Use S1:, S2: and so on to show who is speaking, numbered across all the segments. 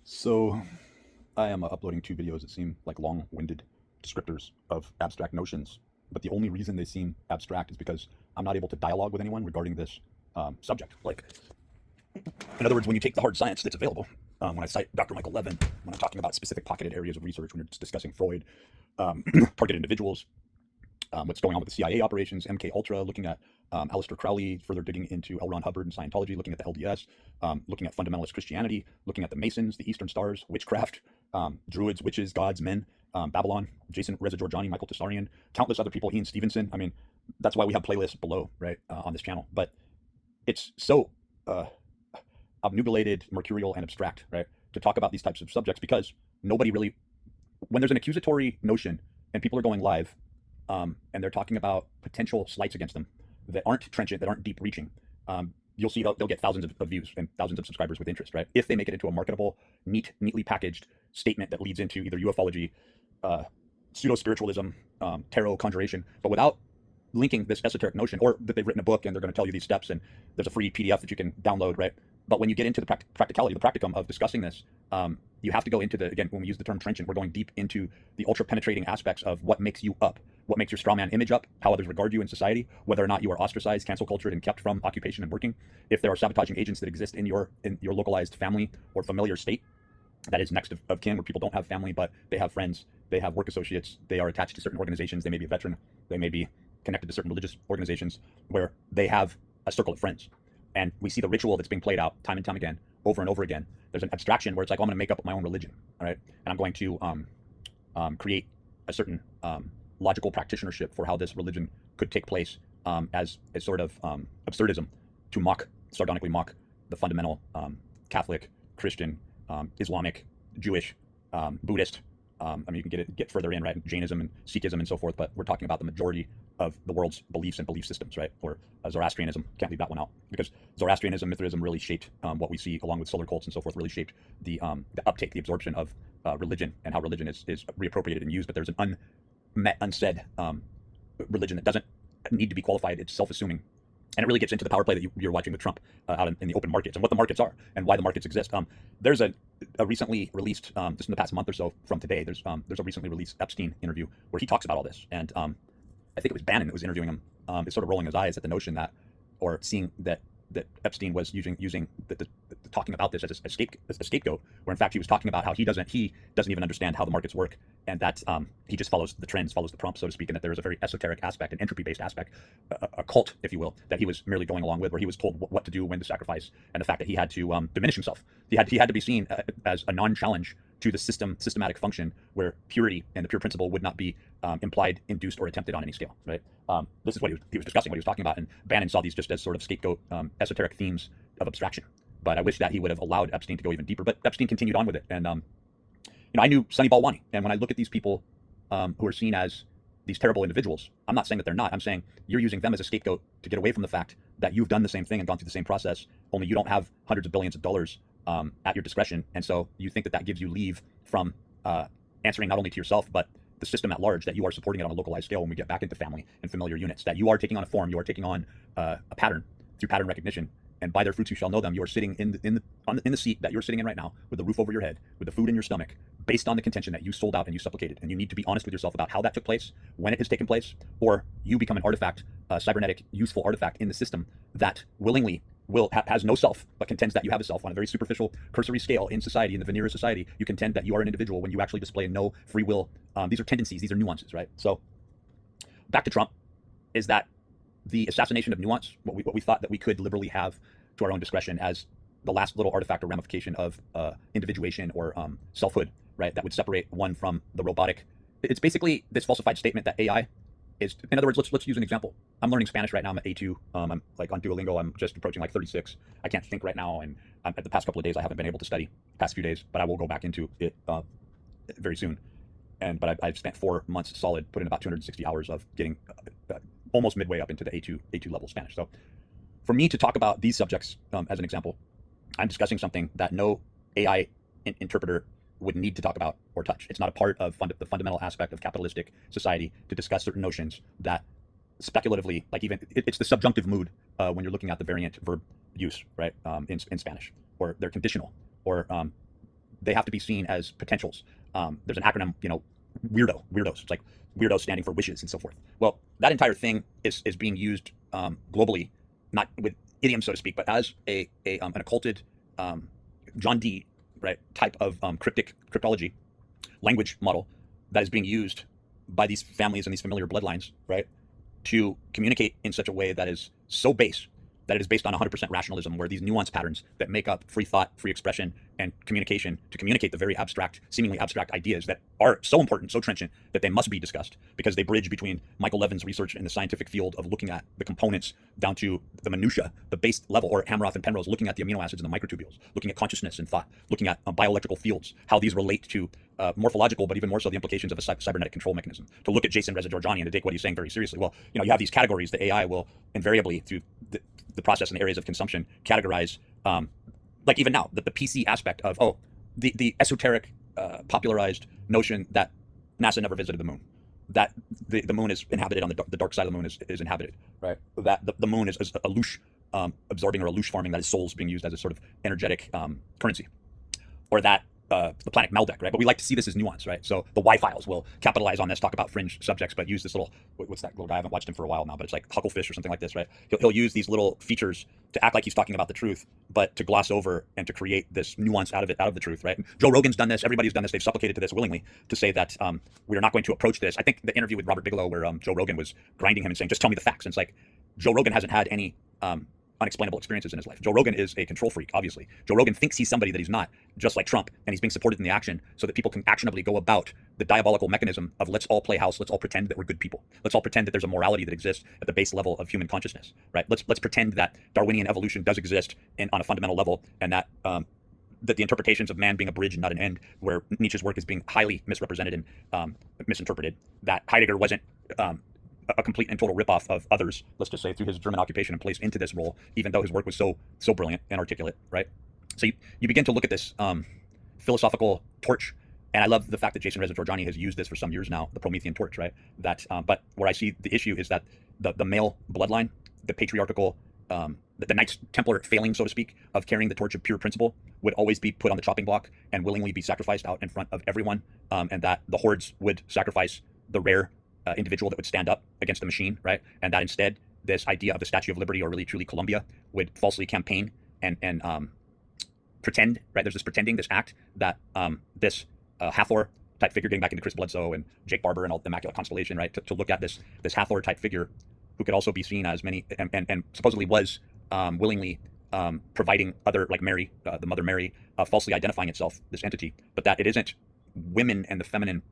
S1: So I am uploading two videos that seem like long-winded descriptors of abstract notions, but the only reason they seem abstract is because I'm not able to dialogue with anyone regarding this subject. Like, in other words, when you take the hard science that's available, when I cite Dr. Michael Levin, when I'm talking about specific pocketed areas of research, when you're discussing Freud, targeted individuals, what's going on with the CIA operations, MK Ultra, looking at Aleister Crowley, further digging into L. Ron Hubbard and Scientology, looking at the LDS, looking at fundamentalist Christianity, looking at the Masons, the Eastern Stars, witchcraft, Druids, witches, gods, men, Babylon, Jason Reza Giorgiani, Michael Tessarian, countless other people, Ian Stevenson. I mean, that's why we have playlists below, right, on this channel. But it's so uh, obnubulated, mercurial, and abstract, right, to talk about these types of subjects because nobody really, when there's an accusatory notion and people are going live and they're talking about potential slights against them that aren't trenchant, that aren't deep reaching, you'll see they'll get thousands of views and thousands of subscribers with interest, right? If they make it into a marketable, neatly packaged statement that leads into either ufology, pseudo spiritualism, tarot, conjuration, but without linking this esoteric notion, or that they've written a book and they're going to tell you these steps and there's a free PDF that you can download, right? But when you get into the practicality, the practicum of discussing this, you have to go into the, again, when we use the term trenchant, we're going deep into the ultra penetrating aspects of what makes you up, what makes your strawman image up, how others regard you in society, whether or not you are ostracized, cancel cultured, and kept from occupation and working, if there are sabotaging agents that exist in your localized family or familiar state that is next of kin, where people don't have family, but they have friends, they have work associates, they are attached to certain organizations, they may be a veteran, they may be connected to certain religious organizations where they have a circle of friends. And we see the ritual that's being played out time and time again, over and over again. There's an abstraction where it's like, oh, I'm going to make up my own religion, all right? And I'm going to create a certain logical practitionership for how this religion could take place as a sort of absurdism to sardonically mock the fundamental Catholic, Christian, Islamic, Jewish, Buddhist. I mean, you can get further in, right? Jainism and Sikhism and so forth, but we're talking about the majority of the world's beliefs and belief systems, right? Or Zoroastrianism, can't leave that one out, because Zoroastrianism, Mithraism really shaped what we see, along with solar cults and so forth, really shaped the uptake, the absorption of religion and how religion is reappropriated and used. But there's an unmet, unsaid religion that doesn't need to be qualified. It's self-assuming. And it really gets into the power play that you're watching with Trump out in the open markets and what the markets are and why the markets exist. There's a recently released, just in the past month or so from today, there's a recently released Epstein interview where he talks about all this. And I think it was Bannon that was interviewing him, is sort of rolling his eyes at the notion that, or seeing that Epstein was using the talking about this as a scapegoat, where in fact he was talking about how he doesn't even understand how the markets work, and that he just follows the trends, follows the prompt, so to speak, and that there is a very esoteric aspect, an entropy-based aspect, a cult, if you will, that he was merely going along with, where he was told what to do, when to sacrifice, and the fact that he had to diminish himself. He had to be seen as a non-challenge to the systematic function, where purity and the pure principle would not be implied, induced, or attempted on any scale, right? This is what he was discussing, what he was talking about, and Bannon saw these just as sort of scapegoat, esoteric themes of abstraction. But I wish that he would have allowed Epstein to go even deeper. But Epstein continued on with it, and I knew Sunny Balwani, and when I look at these people who are seen as these terrible individuals, I'm not saying that they're not. I'm saying you're using them as a scapegoat to get away from the fact that you've done the same thing and gone through the same process, only you don't have hundreds of billions of dollars at your discretion, and so you think that gives you leave from answering not only to yourself but the system at large, that you are supporting it on a localized scale when we get back into family and familiar units, that you are taking on a form, you are taking on a pattern through pattern recognition, and by their fruits you shall know them. You are sitting in the seat that you're sitting in right now, with the roof over your head, with the food in your stomach, based on the contention that you sold out and you supplicated. And you need to be honest with yourself about how that took place, when it has taken place, or you become an artifact, a cybernetic, useful artifact in the system that willingly has no self, but contends that you have a self on a very superficial, cursory scale in society, in the veneer of society. You contend that you are an individual when you actually display no free will. These are tendencies, these are nuances, right? So back to Trump, is that the assassination of nuance, what we thought that we could liberally have to our own discretion as the last little artifact or ramification of individuation or selfhood, right? That would separate one from the robotic. It's basically this falsified statement that AI is, in other words, let's use an example. I'm learning Spanish right now. I'm at A2. I'm like on Duolingo. I'm just approaching like 36. I can't think right now, and at the past couple of days I haven't been able to study. Past few days, but I will go back into it very soon. But I've spent 4 months solid, put in about 260 hours of getting almost midway up into the A2 level Spanish. So for me to talk about these subjects as an example, I'm discussing something that no AI interpreter would need to talk about or touch. It's not a part of the fundamental aspect of capitalistic society to discuss certain notions that speculatively, like even it's the subjunctive mood when you're looking at the variant verb use, right, in Spanish, or they're conditional, or they have to be seen as potentials. There's an acronym, weirdos. It's like weirdo standing for wishes and so forth. Well, that entire thing is being used globally, not with idiom, so to speak, but as an occulted John Dee, right, type of cryptology language model that is being used by these families and these familiar bloodlines, right, to communicate in such a way that is so base that it is based on 100% rationalism, where these nuanced patterns that make up free thought, free expression, and communication to communicate the very abstract, seemingly abstract ideas that are so important, so trenchant, that they must be discussed because they bridge between Michael Levin's research in the scientific field of looking at the components down to the minutia, the base level, or Hameroff and Penrose looking at the amino acids and the microtubules, looking at consciousness and thought, looking at bioelectrical fields, how these relate to morphological, but even more so the implications of a cybernetic control mechanism. To look at Jason Reza-Georgiani and to take what he's saying very seriously. Well, you have these categories that AI will invariably, through the process and the areas of consumption, categorize, like even now, the PC aspect of, the esoteric, popularized notion that NASA never visited the moon, that the moon is inhabited on the dark side of the moon is inhabited, right? That the moon is a loosh absorbing or a loosh farming, that is souls being used as a sort of energetic currency, or that the planet Maldek, right? But we like to see this as nuance, right? So the Y-Files will capitalize on this, talk about fringe subjects, but use this little, what's that little guy? I haven't watched him for a while now, but it's like Hucklefish or something like this, right? He'll use these little features to act like he's talking about the truth, but to gloss over and to create this nuance out of the truth, right? And Joe Rogan's done this. Everybody's done this. They've supplicated to this willingly to say that we are not going to approach this. I think the interview with Robert Bigelow where Joe Rogan was grinding him and saying, just tell me the facts. And it's like, Joe Rogan hasn't had any unexplainable experiences in his life. Joe Rogan is a control freak, obviously. Joe Rogan thinks he's somebody that he's not, just like Trump, and he's being supported in the action so that people can actionably go about the diabolical mechanism of let's all play house, let's all pretend that we're good people. Let's all pretend that there's a morality that exists at the base level of human consciousness, right? Let's pretend that Darwinian evolution does exist on a fundamental level, and that that the interpretations of man being a bridge and not an end, where Nietzsche's work is being highly misrepresented and misinterpreted, that Heidegger wasn't a complete and total ripoff of others, let's just say, through his German occupation and placed into this role, even though his work was so brilliant and articulate, right? So you begin to look at this philosophical torch, and I love the fact that Jason Reza-Georgiani has used this for some years now, the Promethean torch, right? That, but where I see the issue is that the male bloodline, the patriarchal, the Knights Templar failing, so to speak, of carrying the torch of pure principle would always be put on the chopping block and willingly be sacrificed out in front of everyone, and that the hordes would sacrifice the rare individual that would stand up against the machine, right? And that instead, this idea of the Statue of Liberty, or really truly Columbia, would falsely campaign and pretend, right? There's this pretending, this act that this Hathor type figure, getting back into Chris Bledsoe and Jake Barber and all the Immaculate Constellation, right? To look at this Hathor type figure, who could also be seen as many, and supposedly was willingly providing other, like Mary, the Mother Mary, falsely identifying itself, this entity, but that it isn't women and the feminine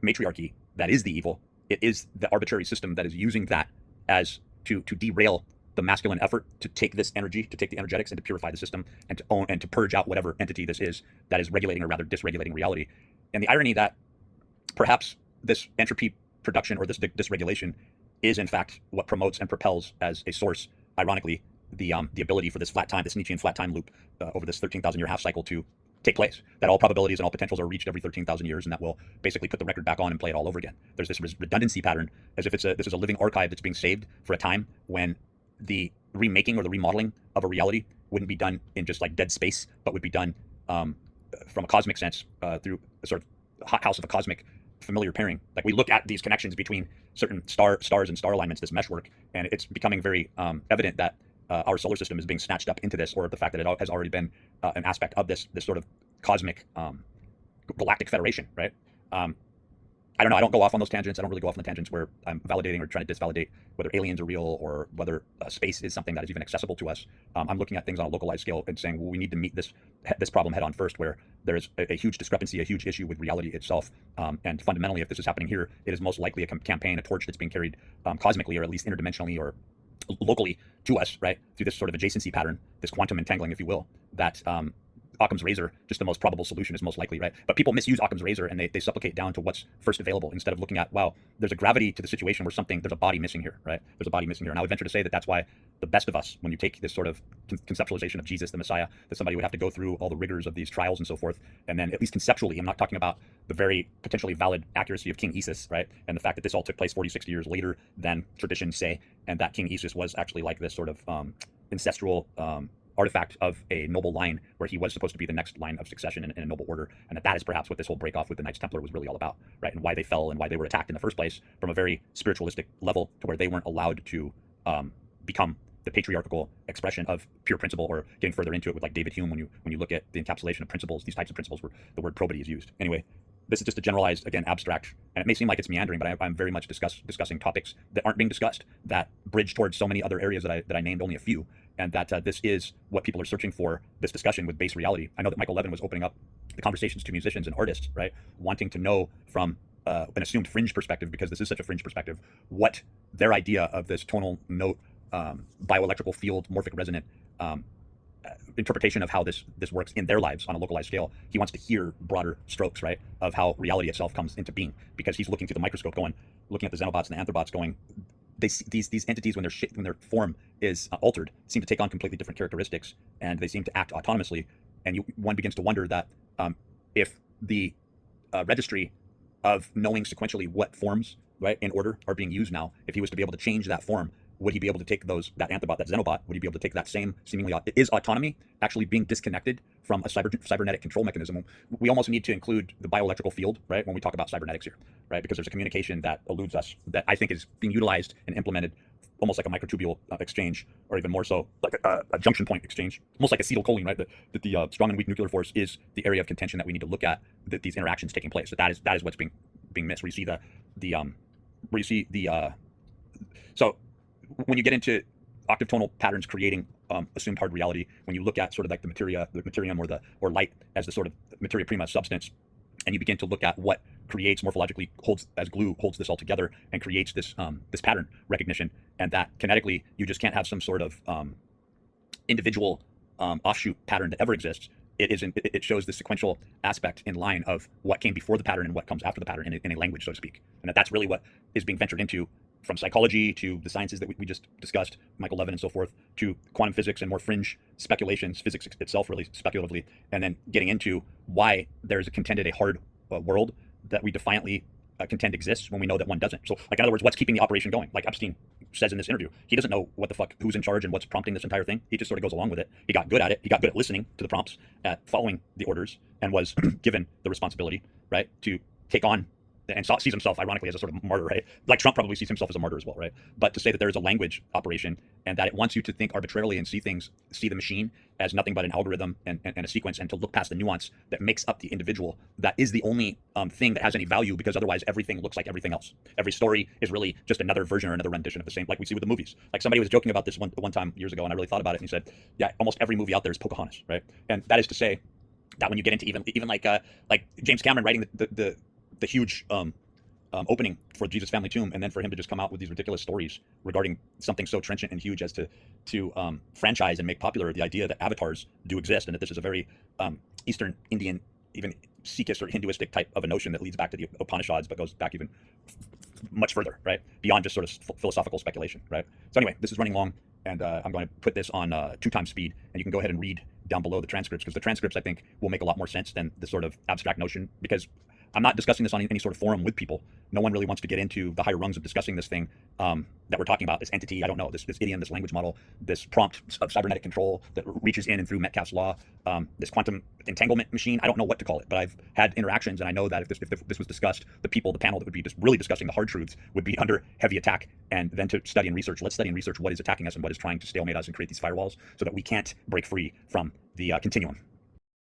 S1: matriarchy that is the evil. It is the arbitrary system that is using that as to derail the masculine effort to take this energy, to take the energetics and to purify the system and to own and to purge out whatever entity this is that is regulating or rather dysregulating reality. And the irony that perhaps this entropy production or this dysregulation is in fact what promotes and propels as a source, ironically, the ability for this flat time, this Nietzschean flat time loop over this 13,000 year half cycle to take place, that all probabilities and all potentials are reached every 13,000 years, and that will basically put the record back on and play it all over again. There's this redundancy pattern, as if this is a living archive that's being saved for a time when the remaking or the remodeling of a reality wouldn't be done in just like dead space, but would be done from a cosmic sense through a sort of hothouse of a cosmic familiar pairing. Like we look at these connections between certain stars and star alignments, this meshwork, and it's becoming very evident that our solar system is being snatched up into this, or the fact that it has already been an aspect of this sort of cosmic galactic federation, right? I don't know. I don't go off on those tangents. I don't really go off on the tangents where I'm validating or trying to disvalidate whether aliens are real or whether space is something that is even accessible to us. I'm looking at things on a localized scale and saying, well, we need to meet this problem head on first, where there is a huge discrepancy, a huge issue with reality itself. And fundamentally, if this is happening here, it is most likely a campaign, a torch that's being carried cosmically, or at least interdimensionally or locally to us, right? Through this sort of adjacency pattern, this quantum entangling, if you will, that Occam's razor, just the most probable solution is most likely, right? But people misuse Occam's razor and they supplicate down to what's first available instead of looking at, wow, there's a gravity to the situation where there's a body missing here, right? There's a body missing here. And I would venture to say that that's why the best of us, when you take this sort of conceptualization of Jesus, the Messiah, that somebody would have to go through all the rigors of these trials and so forth. And then at least conceptually, I'm not talking about the very potentially valid accuracy of King Isis, right? And the fact that this all took place 40, 60 years later than traditions say, and that King Isis was actually like this sort of ancestral artifact of a noble line where he was supposed to be the next line of succession in a noble order, and that is perhaps what this whole break off with the Knights Templar was really all about, right? And why they fell and why they were attacked in the first place from a very spiritualistic level to where they weren't allowed to become the patriarchal expression of pure principle, or getting further into it with like David Hume, when you look at the encapsulation of principles, these types of principles where the word probity is used. Anyway, this is just a generalized, again, abstract, and it may seem like it's meandering, but I'm very much discussing topics that aren't being discussed, that bridge towards so many other areas that I named only a few, and that this is what people are searching for, this discussion with base reality. I know that Michael Levin was opening up the conversations to musicians and artists, right, wanting to know from an assumed fringe perspective, because this is such a fringe perspective, what their idea of this tonal note, bioelectrical field, morphic resonant interpretation of how this works in their lives on a localized scale. He wants to hear broader strokes, right, of how reality itself comes into being, because he's looking through the microscope, looking at the Xenobots and the Anthrobots, going, these entities, when their form is altered, seem to take on completely different characteristics, and they seem to act autonomously. And one begins to wonder that if the registry of knowing sequentially what forms, right, in order are being used now, if he was to be able to change that form, would he be able to take that Anthrobot, that Xenobot, would he be able to take that same seemingly, is autonomy actually being disconnected from a cybernetic control mechanism? We almost need to include the bioelectrical field, right, when we talk about cybernetics here, right, because there's a communication that eludes us that I think is being utilized and implemented almost like a microtubule exchange, or even more so like a junction point exchange, almost like acetylcholine, right? That the strong and weak nuclear force is the area of contention that we need to look at, that these interactions taking place. That is what's being missed. Where you see so when you get into octave tonal patterns creating assumed hard reality, when you look at sort of like the materium or light as the sort of materia prima substance, and you begin to look at what creates morphologically, holds as glue, holds this all together and creates this pattern recognition, and that kinetically you just can't have some sort of individual offshoot pattern that ever exists. It shows the sequential aspect in line of what came before the pattern and what comes after the pattern in a language, so to speak, and that's really what is being ventured into, from psychology to the sciences that we just discussed, Michael Levin and so forth, to quantum physics and more fringe speculations, physics itself really speculatively, and then getting into why there's a hard world that we defiantly contend exists when we know that one doesn't. So, like, in other words, what's keeping the operation going? Like Epstein says in this interview, he doesn't know what the fuck, who's in charge and what's prompting this entire thing. He just sort of goes along with it. He got good at it. He got good at listening to the prompts, at following the orders, and was given the responsibility, right, to take on, and sees himself ironically as a sort of martyr, right? Like Trump probably sees himself as a martyr as well, right? But to say that there is a language operation and that it wants you to think arbitrarily and see the machine as nothing but an algorithm and a sequence, and to look past the nuance that makes up the individual, that is the only thing that has any value, because otherwise everything looks like everything else. Every story is really just another version or another rendition of the same, like we see with the movies. Like somebody was joking about this one time years ago, and I really thought about it, and he said, yeah, almost every movie out there is Pocahontas, right? And that is to say that when you get into even like James Cameron writing the huge opening for Jesus Family Tomb, and then for him to just come out with these ridiculous stories regarding something so trenchant and huge as to franchise and make popular the idea that avatars do exist, and that this is a very Eastern Indian, even Sikhist or Hinduistic type of a notion that leads back to the Upanishads, but goes back even much further, right, beyond just sort of philosophical speculation, right? So anyway, this is running long, and I'm going to put this on 2x speed, and you can go ahead and read down below the transcripts, because the transcripts, I think, will make a lot more sense than the sort of abstract notion, because I'm not discussing this on any sort of forum with people. No one really wants to get into the higher rungs of discussing this thing that we're talking about, this entity, I don't know, this idiom, this language model, this prompt of cybernetic control that reaches in and through Metcalfe's law, this quantum entanglement machine. I don't know what to call it, but I've had interactions, and I know that if this was discussed, the panel that would be just really discussing the hard truths would be under heavy attack. And then to study and research, let's study and research what is attacking us and what is trying to stalemate us and create these firewalls so that we can't break free from the continuum.